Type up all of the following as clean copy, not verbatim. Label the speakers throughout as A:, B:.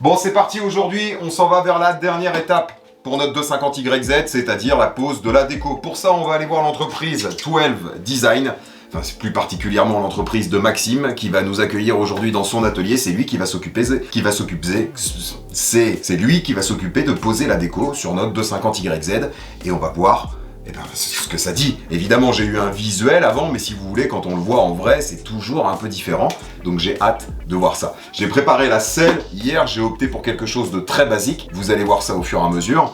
A: Bon, c'est parti aujourd'hui, on s'en va vers la dernière étape pour notre 250YZ, c'est-à-dire la pose de la déco. Pour ça, on va aller voir l'entreprise 12 Design, enfin c'est plus particulièrement l'entreprise de Maxime qui va nous accueillir aujourd'hui dans son atelier. C'est lui qui va s'occuper de poser la déco sur notre 250YZ et on va voir ce que ça dit. Évidemment, j'ai eu un visuel avant, mais si vous voulez, quand on le voit en vrai, c'est toujours un peu différent. Donc j'ai hâte de voir ça. J'ai préparé la selle. Hier, j'ai opté pour quelque chose de très basique. Vous allez voir ça au fur et à mesure.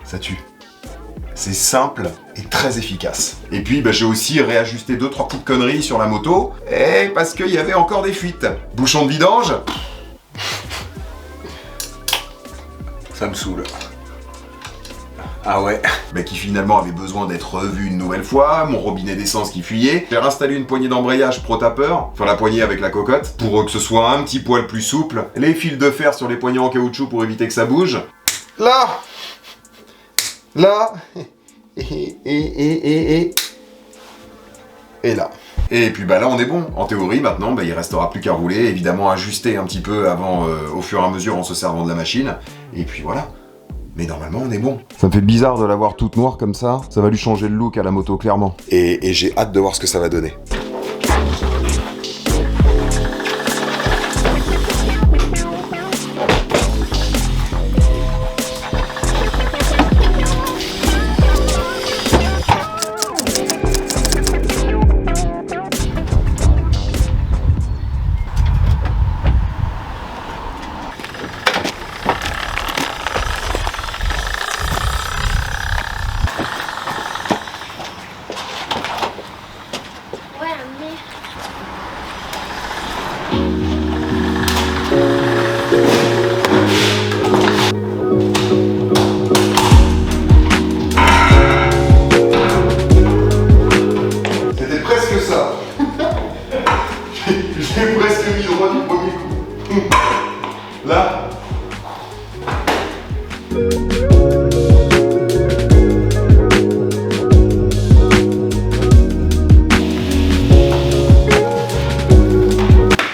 A: Ça tue. C'est simple et très efficace. Et puis j'ai aussi réajusté 2-3 petites conneries sur la moto, et parce qu'il y avait encore des fuites. Bouchon de vidange. Ça me saoule. Ah ouais. Qui finalement avait besoin d'être revu une nouvelle fois, mon robinet d'essence qui fuyait. J'ai réinstallé une poignée d'embrayage pro-tapeur, enfin la poignée avec la cocotte, pour que ce soit un petit poil plus souple. Les fils de fer sur les poignées en caoutchouc pour éviter que ça bouge. Là, et là. Et puis là on est bon. En théorie maintenant il restera plus qu'à rouler, évidemment ajuster un petit peu avant au fur et à mesure en se servant de la machine. Et puis voilà. Mais normalement on est bon. Ça me fait bizarre de l'avoir toute noire comme ça. Ça va lui changer le look à la moto clairement. Et j'ai hâte de voir ce que ça va donner. J'ai presque mis droit du premier coup. Là.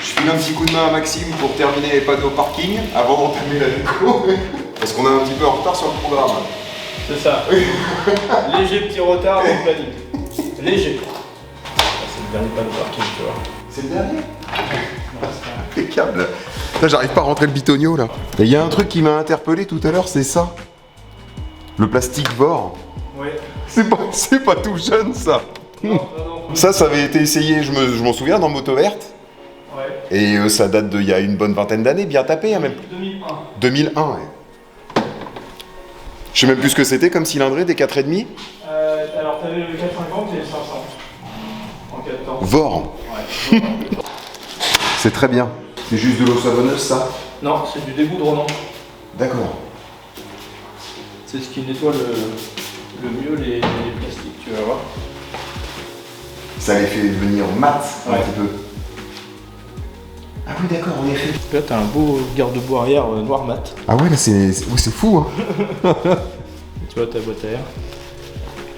A: Je file un petit coup de main à Maxime pour terminer les panneaux parking avant d'entamer la déco. Parce qu'on est un petit peu en retard sur le programme.
B: C'est ça. Léger petit retard dans le planning. Léger. C'est le dernier panneau parking, tu vois.
A: C'est le dernier. Impeccable. Là, j'arrive pas à rentrer le bitonio là. Et il y a un truc qui m'a interpellé tout à l'heure, c'est ça. Le plastique VOR.
B: Ouais.
A: C'est pas tout jeune ça.
B: Non.
A: Ça avait été essayé, je m'en souviens, dans Moto Verte.
B: Ouais.
A: Et ça date d'il y a une bonne vingtaine d'années, bien tapé, hein, même.
B: 2001.
A: 2001, ouais. Je sais même plus ce que c'était comme cylindrée des 4,5.
B: Alors t'avais le 450 et le 500. En 4 temps.
A: VOR.
B: Ouais.
A: C'est très bien. C'est juste de l'eau savonneuse, ça?
B: Non, c'est du dégoudronnant.
A: D'accord.
B: C'est ce qui nettoie le mieux les plastiques, tu vas voir.
A: Ça les fait devenir mat un
B: Ouais.
A: petit peu. Ah oui, d'accord, en effet.
B: Là, t'as un beau garde-boue arrière noir mat.
A: Ah ouais, là c'est fou, hein.
B: Tu vois ta boîte à air.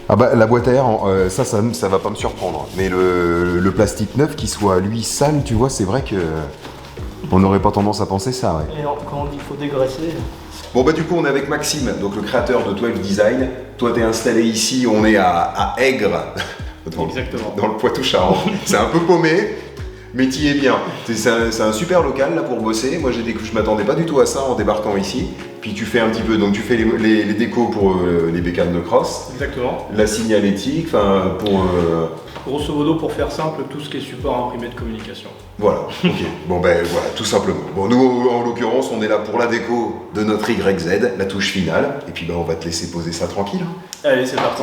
A: Ah la boîte à air, ça va pas me surprendre. Mais le plastique neuf qui soit lui sale, tu vois, c'est vrai que on n'aurait pas tendance à penser ça, ouais.
B: Et alors, quand on dit qu'il faut dégraisser.
A: Bon du coup on est avec Maxime, donc le créateur de 12 Design. Toi t'es installé ici, on est à Aigres,
B: Exactement.
A: dans le Poitou-Charentes. C'est un peu paumé, mais t'y es bien. C'est un super local là pour bosser. Moi je m'attendais pas du tout à ça en débarquant ici. Puis tu fais un petit peu, donc tu fais les décos pour les bécanes de cross.
B: Exactement.
A: La signalétique, enfin pour...
B: Grosso modo, pour faire simple, tout ce qui est support imprimé de communication.
A: Voilà, ok. Bon voilà, tout simplement. Bon nous en l'occurrence on est là pour la déco de notre YZ, la touche finale. Et puis on va te laisser poser ça tranquille.
B: Allez, c'est parti.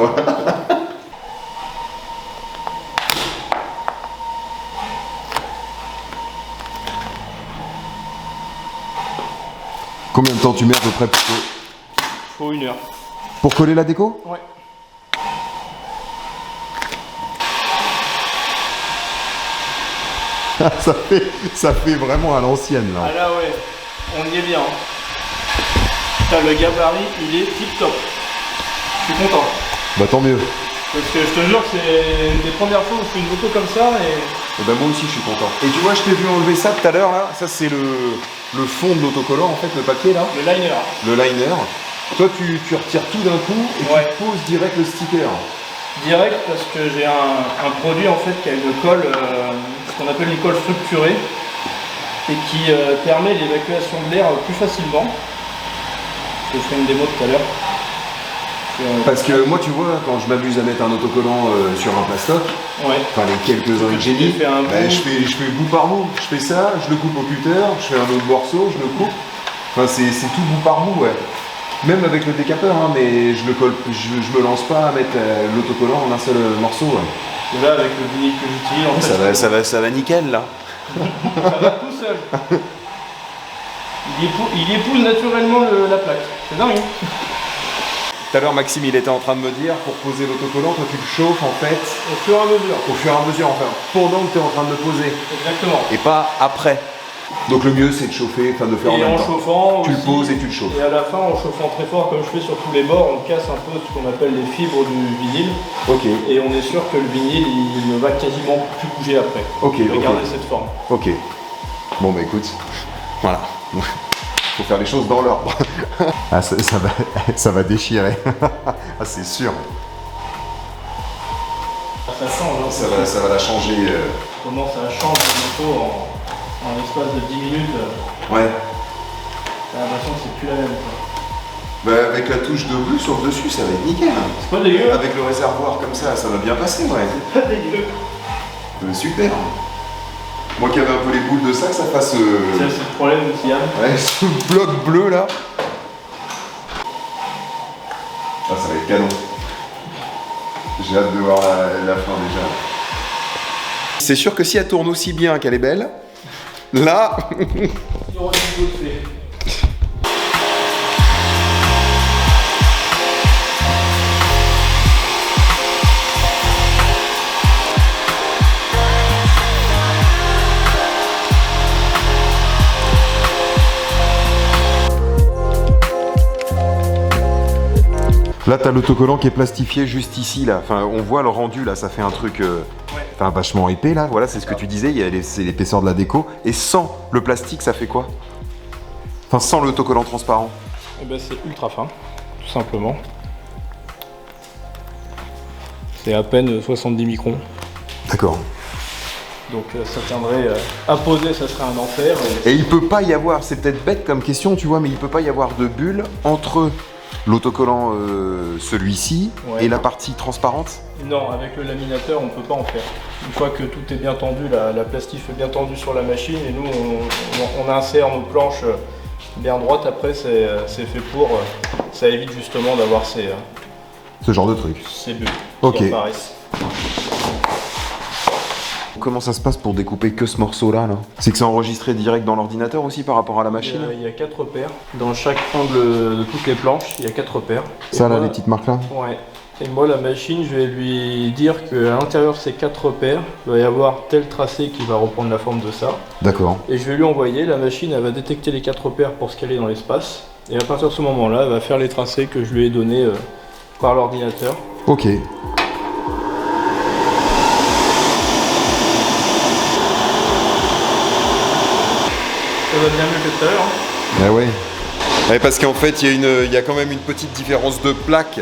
A: Combien de temps tu mets à peu près
B: Faut 1 heure.
A: pour coller la déco?
B: Ouais.
A: ça fait vraiment à l'ancienne là.
B: Ah là ouais, on y est bien. Putain, le gabarit, il est tip top. Je suis content.
A: Bah tant mieux.
B: Parce que je te jure que c'est une des premières fois où je fais une moto comme ça et...
A: Et bah moi aussi je suis content. Et tu vois, je t'ai vu enlever ça tout à l'heure là. Ça c'est le fond de l'autocollant en fait, le papier là.
B: Le liner.
A: Le liner. Toi tu retires tout d'un coup et
B: Ouais.
A: tu poses direct le sticker.
B: Direct parce que j'ai un produit en fait qui a une colle, ce qu'on appelle une colle structurée et qui permet l'évacuation de l'air plus facilement. Je ferai une démo tout à l'heure.
A: Parce que moi tu vois, quand je m'amuse à mettre un autocollant sur un plastoc,
B: Ouais.
A: enfin les quelques-uns que j'ai mis,
B: Tu fais un bout.
A: je fais bout par bout. Je fais ça, je le coupe au cutter, je fais un autre morceau, je le coupe. Enfin c'est tout bout par bout, ouais. Même avec le décapeur, hein, mais je me lance pas à mettre l'autocollant en un seul morceau. Ouais.
B: Et là avec le vinyle que j'utilise, en fait,
A: Ça va nickel là.
B: ça va tout seul. Il épouse naturellement la plaque. C'est dingue. Hein.
A: Tout à l'heure Maxime il était en train de me dire, pour poser l'autocollant, toi tu le chauffes en fait
B: Au fur et à mesure.
A: au fur et à mesure, enfin pendant que tu es en train de le poser.
B: Exactement.
A: Et pas après. Donc le mieux c'est de chauffer, enfin de faire en
B: Et
A: même
B: en
A: temps.
B: chauffant
A: Tu le
B: aussi,
A: poses et tu le chauffes.
B: Et à la fin, en chauffant très fort, comme je fais sur tous les bords, on casse un peu ce qu'on appelle les fibres du vinyle.
A: Ok,
B: Et on est sûr que le vinyle, il ne va quasiment plus bouger après.
A: ok,
B: Il va
A: ok.
B: garder cette forme.
A: Ok. Bon bah écoute, voilà. Faut faire les choses dans l'ordre. Ah ça va déchirer. Ah c'est sûr.
B: Ça change. Hein,
A: Ça va la changer.
B: Comment ça change la moto en l'espace de 10 minutes.
A: Ouais.
B: T'as l'impression que c'est plus la même. Quoi.
A: Bah avec la touche de bleu sur le dessus, ça va être nickel.
B: C'est pas dégueu.
A: Avec le réservoir comme ça va bien passer, ouais.
B: C'est pas dégueu.
A: Super. Moi qui avais un peu les boules de ça, que ça fasse...
B: C'est le problème aussi, Yann.
A: Ouais, ce bloc bleu là. Ah, ça va être canon. J'ai hâte de voir la fin déjà. C'est sûr que si elle tourne aussi bien qu'elle est belle, là...
B: Il y aura du boulot de fait.
A: Là, t'as l'autocollant qui est plastifié juste ici, là. Enfin, on voit le rendu, là, ça fait un truc enfin, vachement épais, là. Voilà, c'est ce que tu disais, c'est l'épaisseur de la déco. Et sans le plastique, ça fait quoi? Enfin, sans l'autocollant transparent.
B: Eh ben, c'est ultra fin, tout simplement. C'est à peine 70 microns.
A: D'accord.
B: Donc ça tiendrait à poser, ça serait un enfer.
A: Et il peut pas y avoir, c'est peut-être bête comme question, tu vois, mais il peut pas y avoir de bulle entre l'autocollant, celui-ci,
B: Ouais.
A: et la partie transparente?
B: Non, avec le laminateur, on peut pas en faire. Une fois que tout est bien tendu, la plastique est bien tendue sur la machine, et nous, on insère nos planches bien droites. Après, c'est fait pour, ça évite justement d'avoir
A: Ce genre de truc.
B: ces bulles
A: Ok.
B: qui apparaissent.
A: Comment ça se passe pour découper que ce morceau-là, là? C'est que c'est enregistré direct dans l'ordinateur aussi par rapport à la machine?
B: Il y a 4 paires. Dans chaque angle de toutes les planches, il y a 4 paires.
A: Ça,
B: Et
A: là,
B: moi-
A: les petites marques-là?
B: Ouais. Et moi, la machine, je vais lui dire qu'à l'intérieur de ces 4 paires, il va y avoir tel tracé qui va reprendre la forme de ça.
A: D'accord.
B: Et je vais lui envoyer, la machine, elle va détecter les 4 paires pour se caler dans l'espace. Et à partir de ce moment-là, elle va faire les tracés que je lui ai donnés par l'ordinateur.
A: Ok.
B: Ça va bien mieux que tout à l'heure. Hein.
A: Ah ouais. Ouais, parce qu'en fait, il y a quand même une petite différence de plaque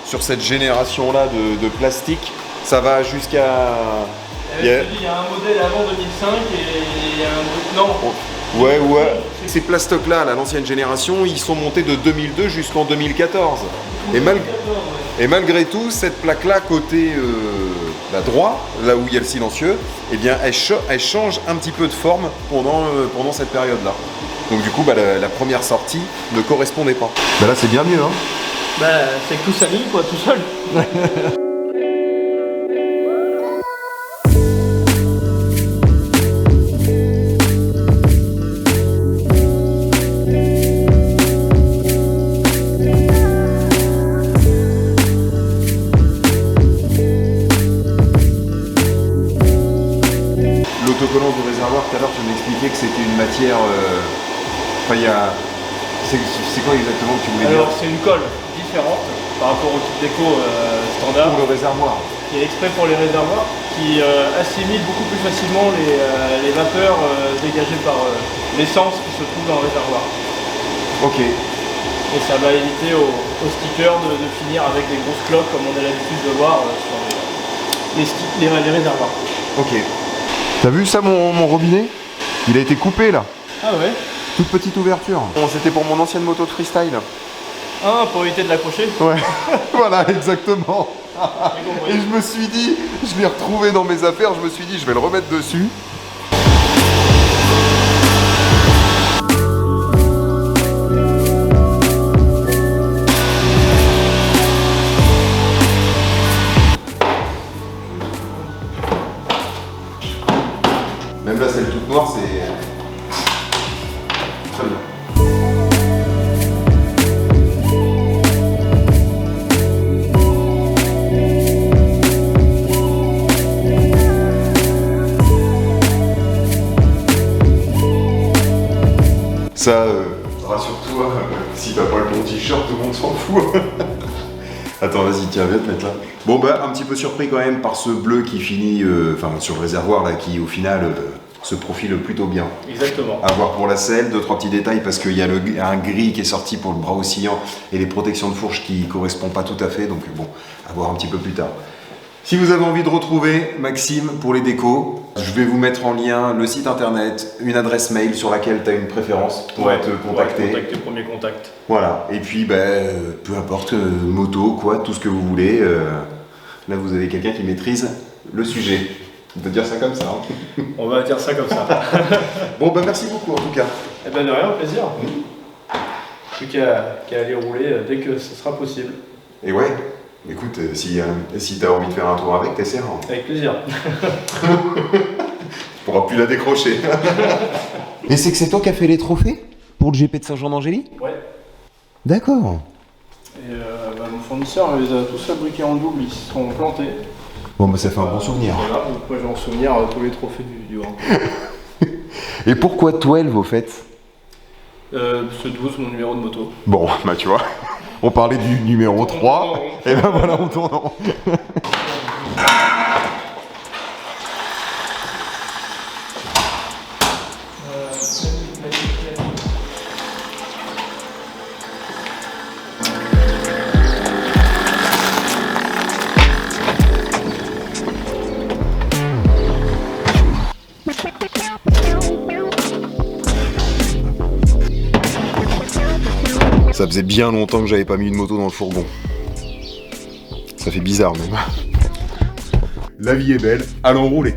A: sur cette génération-là de plastique. Ça va jusqu'à...
B: Il y a un modèle avant 2005 et il y a un autre. Non.
A: Ouais. Ces plastocs-là, là, l'ancienne génération, ils sont montés de 2002 jusqu'en 2014. Et malgré tout, cette plaque-là, côté droit, là où il y a le silencieux, eh bien, elle change un petit peu de forme pendant cette période-là. Donc du coup, la première sortie ne correspondait pas. Bah là, c'est bien mieux, hein.
B: Bah, c'est que tout s'aligne, quoi, tout seul.
A: L'autocollant du réservoir, tout à l'heure, tu m'expliquais que c'était une matière... Enfin, il y a... C'est quoi exactement que tu voulais
B: Alors,
A: dire?
B: c'est une colle différente par rapport au type d'éco standard,
A: Pour le réservoir.
B: qui est exprès pour les réservoirs, qui assimile beaucoup plus facilement les vapeurs dégagées par l'essence qui se trouve dans le réservoir.
A: Ok.
B: Et ça va éviter aux stickers de finir avec des grosses cloques comme on a l'habitude de voir sur les réservoirs.
A: Ok. T'as vu ça mon robinet? Il a été coupé là.
B: Ah ouais?
A: Toute petite ouverture. Bon, c'était pour mon ancienne moto de freestyle.
B: Ah, pour éviter de l'accrocher?
A: Ouais. Voilà, exactement. Et je me suis dit, je l'ai retrouvé dans mes affaires, je me suis dit, je vais le remettre dessus. Même là, celle toute noire, c'est très bien. Ça, rassure-toi, si t'as pas le bon t-shirt, tout le monde s'en fout. Attends, vas-y, tiens, viens te mettre là. Bon, bah, un petit peu surpris quand même par ce bleu qui finit, sur le réservoir là, qui au final se profile plutôt bien.
B: Exactement.
A: À voir pour la selle, 2-3 petits détails parce qu'il y a un gris qui est sorti pour le bras oscillant et les protections de fourche qui correspondent pas tout à fait, donc bon, à voir un petit peu plus tard. Si vous avez envie de retrouver Maxime pour les décos, je vais vous mettre en lien le site internet, une adresse mail sur laquelle tu as une préférence pour te contacter.
B: Contacter, premier contact.
A: Voilà, et puis peu importe, moto, quoi, tout ce que vous voulez. Là, vous avez quelqu'un qui maîtrise le sujet. On peut dire ça comme ça. Hein.
B: On va dire ça comme ça.
A: Bon, merci beaucoup en tout cas.
B: Eh ben de rien, plaisir. Plus qu'à aller rouler dès que ce sera possible.
A: Et ouais, écoute, si t'as envie de faire un tour avec, t'essaieras.
B: Avec plaisir.
A: Tu pourras plus la décrocher. Et c'est toi qui as fait les trophées pour le GP de Saint-Jean-d'Angély?
B: Ouais.
A: D'accord.
B: Et mon fournisseur les a tous fabriqués en double, ils se sont plantés.
A: Bon, ça fait un bon souvenir.
B: Voilà, donc moi j'ai en souvenir tous les trophées du Grand.
A: Et pourquoi 12 au fait?
B: Ce 12, mon numéro de moto.
A: Bon, tu vois, on parlait du numéro 3, et ben voilà, on tourne en rond. Ça faisait bien longtemps que j'avais pas mis une moto dans le fourgon. Ça fait bizarre même. La vie est belle, allons rouler.